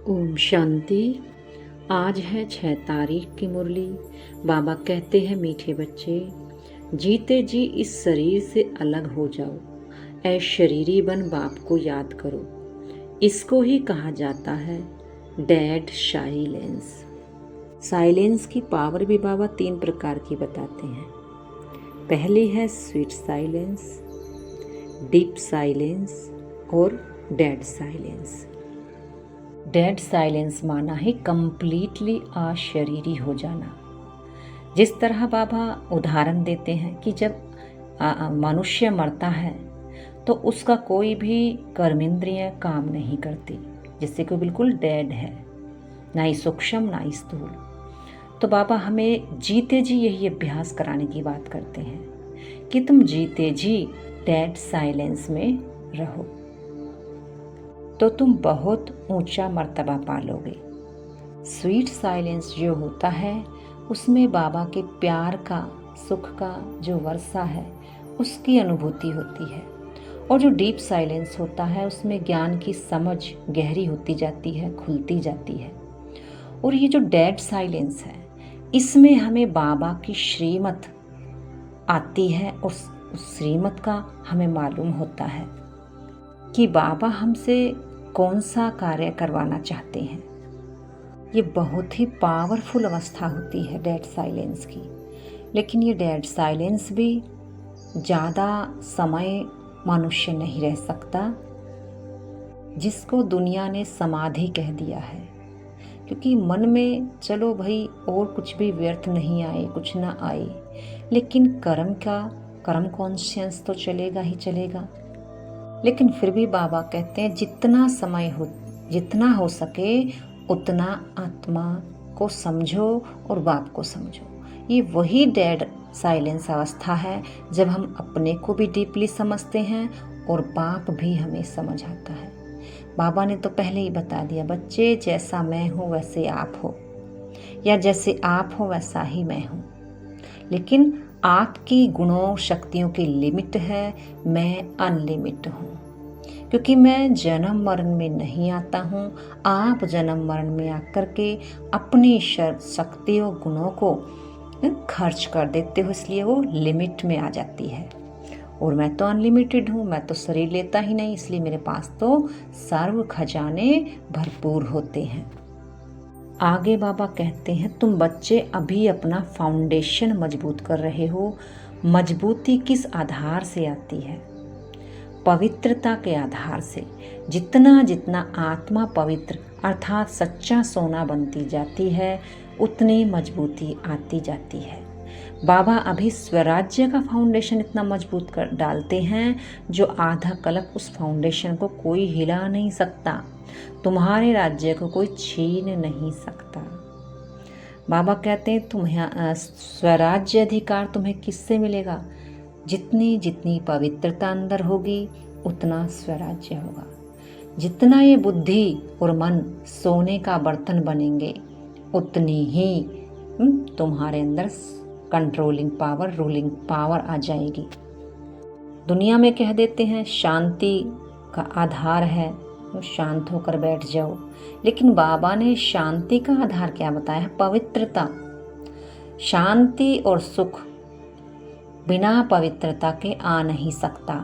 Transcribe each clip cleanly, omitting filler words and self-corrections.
ओम शांति। आज है 6 तारीख की मुरली। बाबा कहते हैं, मीठे बच्चे, जीते जी इस शरीर से अलग हो जाओ। ऐ शरीरी बन बाप को याद करो। इसको ही कहा जाता है डेड साइलेंस। साइलेंस की पावर भी बाबा 3 प्रकार की बताते हैं। पहली है स्वीट साइलेंस, डीप साइलेंस और डेड साइलेंस। डेड साइलेंस माना है कंप्लीटली अशरीरी हो जाना। जिस तरह बाबा उदाहरण देते हैं कि जब मनुष्य मरता है तो उसका कोई भी कर्मेंद्रियां काम नहीं करती, जिससे कोई बिल्कुल डेड है, ना ही सूक्ष्म ना ही स्थूल। तो बाबा हमें जीते जी यही अभ्यास कराने की बात करते हैं कि तुम जीते जी डेड साइलेंस में रहो, तो तुम बहुत ऊंचा मर्तबा पालोगे। स्वीट साइलेंस जो होता है उसमें बाबा के प्यार का, सुख का जो वर्षा है उसकी अनुभूति होती है। और जो डीप साइलेंस होता है उसमें ज्ञान की समझ गहरी होती जाती है, खुलती जाती है। और ये जो डेड साइलेंस है इसमें हमें बाबा की श्रीमत आती है और उस श्रीमत का हमें मालूम होता है कि बाबा हमसे कौन सा कार्य करवाना चाहते हैं। ये बहुत ही पावरफुल अवस्था होती है डेड साइलेंस की। लेकिन ये डेड साइलेंस भी ज़्यादा समय मनुष्य नहीं रह सकता, जिसको दुनिया ने समाधि कह दिया है। क्योंकि मन में चलो भाई और कुछ भी व्यर्थ नहीं आए, कुछ ना आए, लेकिन कर्म कॉन्शियस तो चलेगा ही चलेगा। लेकिन फिर भी बाबा कहते हैं जितना हो सके उतना आत्मा को समझो और बाप को समझो। ये वही डेड साइलेंस अवस्था है जब हम अपने को भी डीपली समझते हैं और बाप भी हमें समझ आता है। बाबा ने तो पहले ही बता दिया, बच्चे जैसा मैं हूँ वैसे आप हो, या जैसे आप हो वैसा ही मैं हूँ। लेकिन आपकी गुणों शक्तियों की लिमिट है, मैं अनलिमिट हूँ। क्योंकि मैं जन्म मरण में नहीं आता हूँ, आप जन्म मरण में आकर के अपनी शक्तियों गुणों को खर्च कर देते हो, इसलिए वो लिमिट में आ जाती है। और मैं तो अनलिमिटेड हूँ, मैं तो शरीर लेता ही नहीं, इसलिए मेरे पास तो सर्व खजाने भरपूर होते हैं। आगे बाबा कहते हैं, तुम बच्चे अभी अपना फाउंडेशन मजबूत कर रहे हो। मजबूती किस आधार से आती है? पवित्रता के आधार से। जितना जितना आत्मा पवित्र अर्थात सच्चा सोना बनती जाती है उतनी मजबूती आती जाती है। बाबा अभी स्वराज्य का फाउंडेशन इतना मजबूत कर डालते हैं जो आधा कल्प उस फाउंडेशन को कोई हिला नहीं सकता। तुम्हारे राज्य को कोई छीन नहीं सकता। बाबा कहते हैं तुम्हें स्वराज्य अधिकार तुम्हें किससे मिलेगा? जितनी जितनी पवित्रता अंदर होगी उतना स्वराज्य होगा। जितना ये बुद्धि और मन सोने का बर्तन बनेंगे उतनी ही तुम्हारे अंदर कंट्रोलिंग पावर, रूलिंग पावर आ जाएगी। दुनिया में कह देते हैं शांति का आधार है, शांत होकर बैठ जाओ। लेकिन बाबा ने शांति का आधार क्या बताया है? पवित्रता। शांति और सुख बिना पवित्रता के आ नहीं सकता।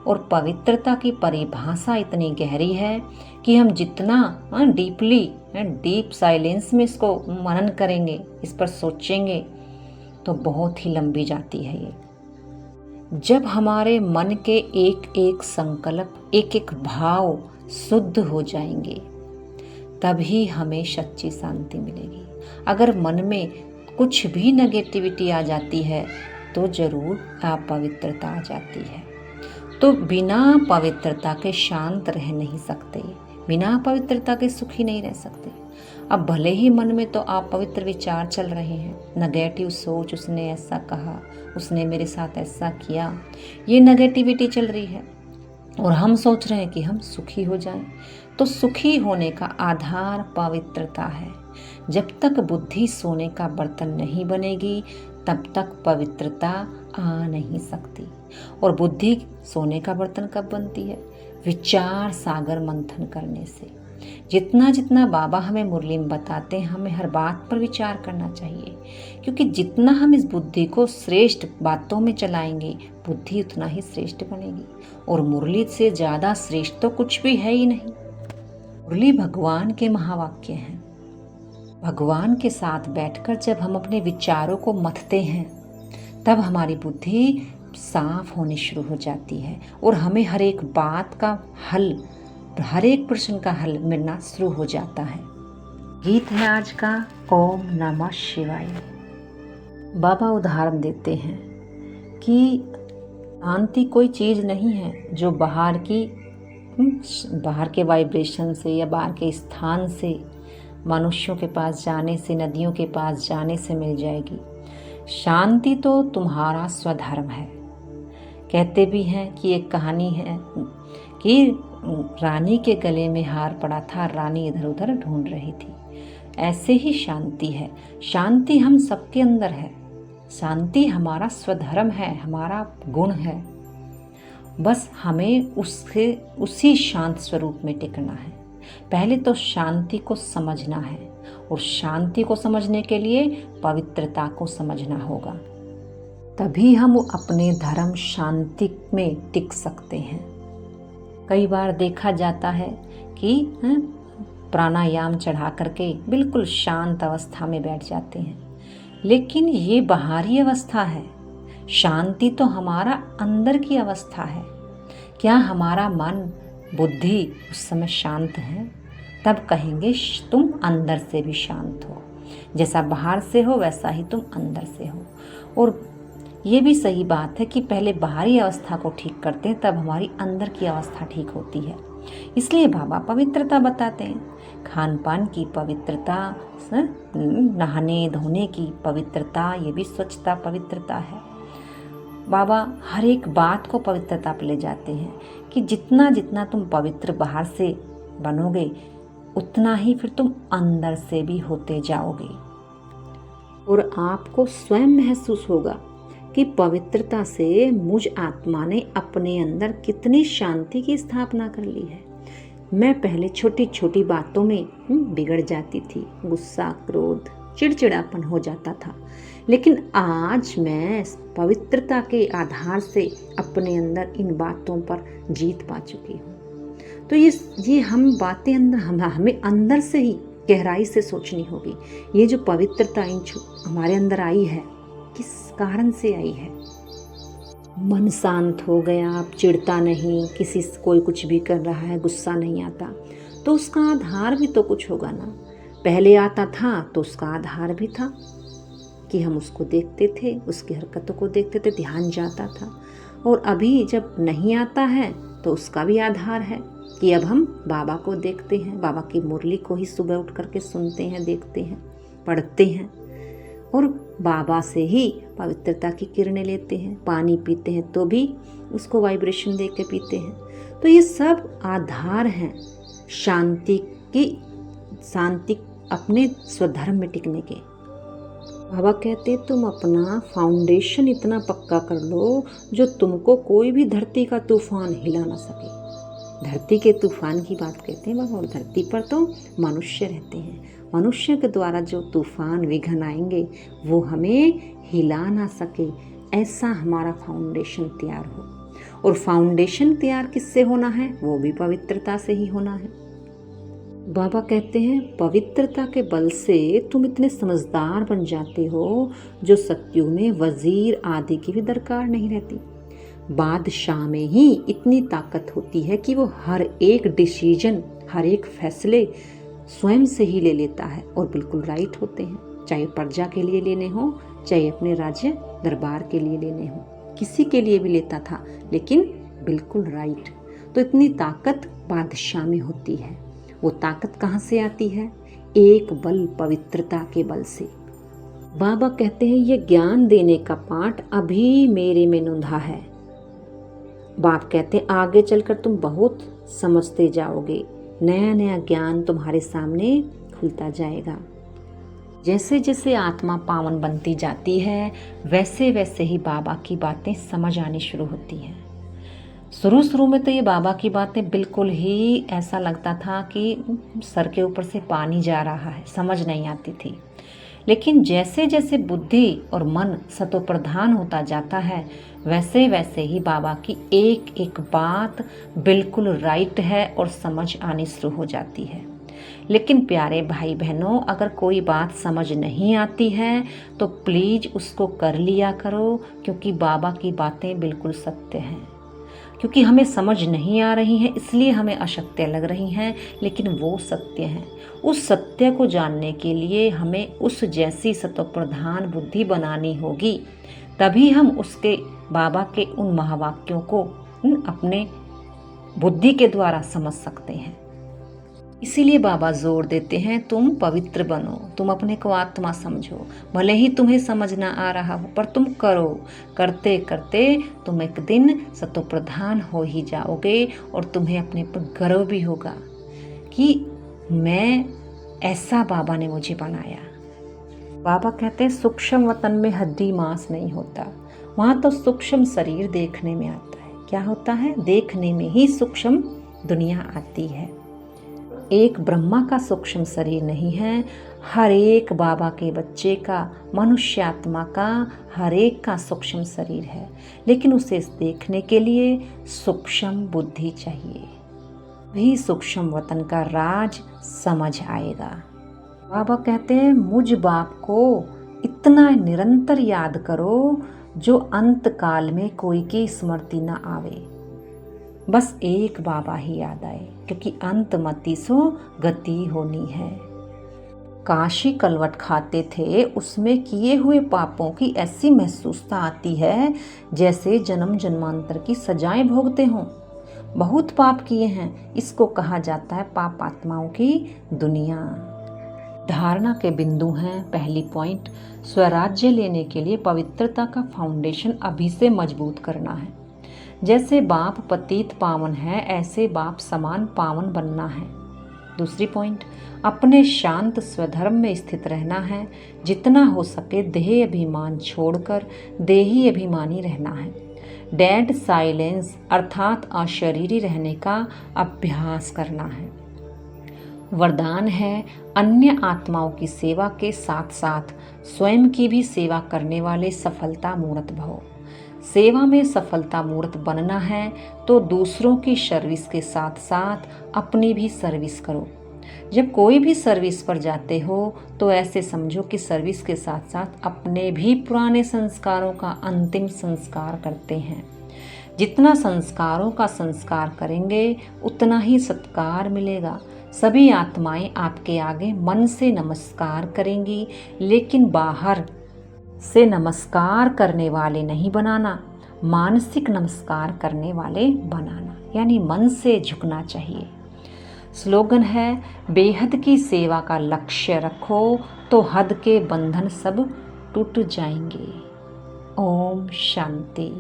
और पवित्रता की परिभाषा इतनी गहरी है कि हम जितना डीप साइलेंस में इसको मनन करेंगे, इस पर सोचेंगे, तो बहुत ही लंबी जाती है ये। जब हमारे मन के एक एक संकल्प, एक एक भाव शुद्ध हो जाएंगे तभी हमें सच्ची शांति मिलेगी। अगर मन में कुछ भी नेगेटिविटी आ जाती है तो जरूर अपवित्रता आ जाती है। तो बिना पवित्रता के शांत रह नहीं सकते, बिना पवित्रता के सुखी नहीं रह सकते। अब भले ही मन में तो अपवित्र विचार चल रहे हैं, नेगेटिव सोच, उसने ऐसा कहा, उसने मेरे साथ ऐसा किया, ये नेगेटिविटी चल रही है और हम सोच रहे हैं कि हम सुखी हो जाएं। तो सुखी होने का आधार पवित्रता है। जब तक बुद्धि सोने का बर्तन नहीं बनेगी तब तक पवित्रता आ नहीं सकती। और बुद्धि सोने का बर्तन कब बनती है? विचार सागर मंथन करने से। जितना जितना बाबा हमें मुरली में बताते हैं, हमें हर बात पर विचार करना चाहिए, क्योंकि जितना हम इस बुद्धि को श्रेष्ठ बातों में चलाएंगे, बुद्धि उतना ही श्रेष्ठ बनेगी। और मुरली से ज़्यादा श्रेष्ठ तो कुछ भी है ही नहीं। मुरली भगवान के महावाक्य हैं। भगवान के साथ बैठकर जब हम अपने विचारों को मथते हैं, तब हमारी बुद्धि साफ होनी शुरू हो जाती है और हमें हर एक बात का हल, हर एक प्रश्न का हल मिलना शुरू हो जाता है। गीत है आज का, ओम नमः शिवाय। बाबा उदाहरण देते हैं कि शांति कोई चीज़ नहीं है जो बाहर के वाइब्रेशन से या बाहर के स्थान से, मनुष्यों के पास जाने से, नदियों के पास जाने से मिल जाएगी। शांति तो तुम्हारा स्वधर्म है। कहते भी हैं कि एक कहानी है कि रानी के गले में हार पड़ा था, रानी इधर उधर ढूंढ रही थी। ऐसे ही शांति है। शांति हम सबके अंदर है। शांति हमारा स्वधर्म है, हमारा गुण है। बस हमें उसी शांत स्वरूप में टिकना है। पहले तो शांति को समझना है, और शांति को समझने के लिए पवित्रता को समझना होगा। तभी हम अपने धर्म शांति में टिक सकते हैं। कई बार देखा जाता है कि प्राणायाम चढ़ा करके बिल्कुल शांत अवस्था में बैठ जाते हैं, लेकिन ये बाहरी अवस्था है। शांति तो हमारा अंदर की अवस्था है। क्या हमारा मन, बुद्धि उस समय शांत है? तब कहेंगे तुम अंदर से भी शांत हो। जैसा बाहर से हो वैसा ही तुम अंदर से हो। और ये भी सही बात है कि पहले बाहरी अवस्था को ठीक करते हैं, तब हमारी अंदर की अवस्था ठीक होती है। इसलिए बाबा पवित्रता बताते हैं, खान पान की पवित्रता, नहाने धोने की पवित्रता, ये भी स्वच्छता पवित्रता है। बाबा हर एक बात को पवित्रता पर ले जाते हैं कि जितना जितना तुम पवित्र बाहर से बनोगे, उतना ही फिर तुम अंदर से भी होते जाओगे। और आपको स्वयं महसूस होगा कि पवित्रता से मुझ आत्मा ने अपने अंदर कितनी शांति की स्थापना कर ली है। मैं पहले छोटी छोटी बातों में बिगड़ जाती थी, गुस्सा, क्रोध, चिड़चिड़ापन हो जाता था, लेकिन आज मैं पवित्रता के आधार से अपने अंदर इन बातों पर जीत पा चुकी हूँ। तो ये हम बातें हमें अंदर से ही गहराई से सोचनी होगी। ये जो पवित्रता हमारे अंदर आई है, किस कारण से आई है? मन शांत हो गया, अब चिढ़ता नहीं, किसी से कोई कुछ भी कर रहा है गुस्सा नहीं आता, तो उसका आधार भी तो कुछ होगा ना। पहले आता था तो उसका आधार भी था कि हम उसको देखते थे, उसकी हरकतों को देखते थे, ध्यान जाता था। और अभी जब नहीं आता है तो उसका भी आधार है कि अब हम बाबा को देखते हैं, बाबा की मुरली को ही सुबह उठ करके सुनते हैं, देखते हैं, पढ़ते हैं, और बाबा से ही पवित्रता की किरणें लेते हैं। पानी पीते हैं तो भी उसको वाइब्रेशन दे के पीते हैं। तो ये सब आधार हैं शांति अपने स्वधर्म में टिकने के। बाबा कहते तुम अपना फाउंडेशन इतना पक्का कर लो जो तुमको कोई भी धरती का तूफान हिला ना सके। धरती के तूफान की बात कहते हैं बाबा, और धरती पर तो मनुष्य रहते हैं। मनुष्य के द्वारा जो तूफान विघ्न आएंगे वो हमें हिला ना सके, ऐसा हमारा फाउंडेशन तैयार हो। और फाउंडेशन तैयार किससे होना है? वो भी पवित्रता से ही होना है। बाबा कहते हैं पवित्रता के बल से तुम इतने समझदार बन जाते हो जो सत्युग में वजीर आदि की भी दरकार नहीं रहती। बादशाह में ही इतनी ताकत होती है कि वो हर एक डिसीजन, हर एक फैसले स्वयं से ही ले लेता है और बिल्कुल राइट होते हैं। चाहे प्रजा के लिए लेने हो, चाहे अपने राज्य दरबार के लिए लेने हो, किसी के लिए भी लेता था, लेकिन बिल्कुल राइट। तो इतनी ताकत बादशाह में होती है। वो ताकत कहाँ से आती है? एक बल, पवित्रता के बल से। बाबा कहते हैं ये ज्ञान देने का पाठ अभी मेरे में नूंधा है। बाप कहते हैं आगे चलकर तुम बहुत समझते जाओगे, नया नया ज्ञान तुम्हारे सामने खुलता जाएगा। जैसे जैसे आत्मा पावन बनती जाती है, वैसे वैसे ही बाबा की बातें समझ आनी शुरू होती हैं। शुरू शुरू में तो ये बाबा की बातें बिल्कुल ही ऐसा लगता था कि सर के ऊपर से पानी जा रहा है, समझ नहीं आती थी। लेकिन जैसे जैसे बुद्धि और मन सतोप्रधान होता जाता है, वैसे वैसे ही बाबा की एक एक बात बिल्कुल राइट है और समझ आनी शुरू हो जाती है। लेकिन प्यारे भाई बहनों, अगर कोई बात समझ नहीं आती है तो प्लीज़ उसको कर लिया करो, क्योंकि बाबा की बातें बिल्कुल सत्य हैं। क्योंकि हमें समझ नहीं आ रही हैं इसलिए हमें अशक्य लग रही हैं, लेकिन वो सत्य हैं। उस सत्य को जानने के लिए हमें उस जैसी सत्वप्रधान बुद्धि बनानी होगी, तभी हम उसके बाबा के उन महावाक्यों को अपने बुद्धि के द्वारा समझ सकते हैं। इसीलिए बाबा जोर देते हैं, तुम पवित्र बनो, तुम अपने को आत्मा समझो। भले ही तुम्हें समझ ना आ रहा हो, पर तुम करो। करते करते तुम एक दिन सतोप्रधान हो ही जाओगे और तुम्हें अपने पर गर्व भी होगा कि मैं ऐसा बाबा ने मुझे बनाया। बाबा कहते हैं सूक्ष्म वतन में हड्डी मांस नहीं होता, वहाँ तो सूक्ष्म शरीर देखने में आता है। क्या होता है? देखने में ही सूक्ष्म दुनिया आती है। एक ब्रह्मा का सूक्ष्म शरीर नहीं है, हर एक बाबा के बच्चे का, मनुष्यात्मा का हर एक का सूक्ष्म शरीर है। लेकिन उसे देखने के लिए सूक्ष्म बुद्धि चाहिए, भी सूक्ष्म वतन का राज समझ आएगा। बाबा कहते हैं, मुझ बाप को इतना निरंतर याद करो जो अंत काल में कोई की स्मृति न आवे। बस एक बाबा ही याद आए, क्योंकि अंत मति सो गति होनी है। काशी कलवट खाते थे, उसमें किए हुए पापों की ऐसी महसूसता आती है जैसे जन्म जन्मांतर की सजाएं भोगते हों। बहुत पाप किए हैं, इसको कहा जाता है पाप आत्माओं की दुनिया। धारणा के बिंदु हैं। पहली पॉइंट, स्वराज्य लेने के लिए पवित्रता का फाउंडेशन अभी से मजबूत करना है। जैसे बाप पतित पावन है, ऐसे बाप समान पावन बनना है। दूसरी पॉइंट, अपने शांत स्वधर्म में स्थित रहना है। जितना हो सके देह अभिमान छोड़कर देही अभिमानी रहना है। डेड साइलेंस अर्थात अशरीरी रहने का अभ्यास करना है। वरदान है, अन्य आत्माओं की सेवा के साथ साथ स्वयं की भी सेवा करने वाले सफलता मूर्त भव। सेवा में सफलता मूर्त बनना है तो दूसरों की सर्विस के साथ साथ अपनी भी सर्विस करो। जब कोई भी सर्विस पर जाते हो तो ऐसे समझो कि सर्विस के साथ साथ अपने भी पुराने संस्कारों का अंतिम संस्कार करते हैं। जितना संस्कारों का संस्कार करेंगे उतना ही सत्कार मिलेगा। सभी आत्माएं आपके आगे मन से नमस्कार करेंगी, लेकिन बाहर से नमस्कार करने वाले नहीं बनाना, मानसिक नमस्कार करने वाले बनाना, यानी मन से झुकना चाहिए। स्लोगन है, बेहद की सेवा का लक्ष्य रखो तो हद के बंधन सब टूट जाएंगे। ओम शांति।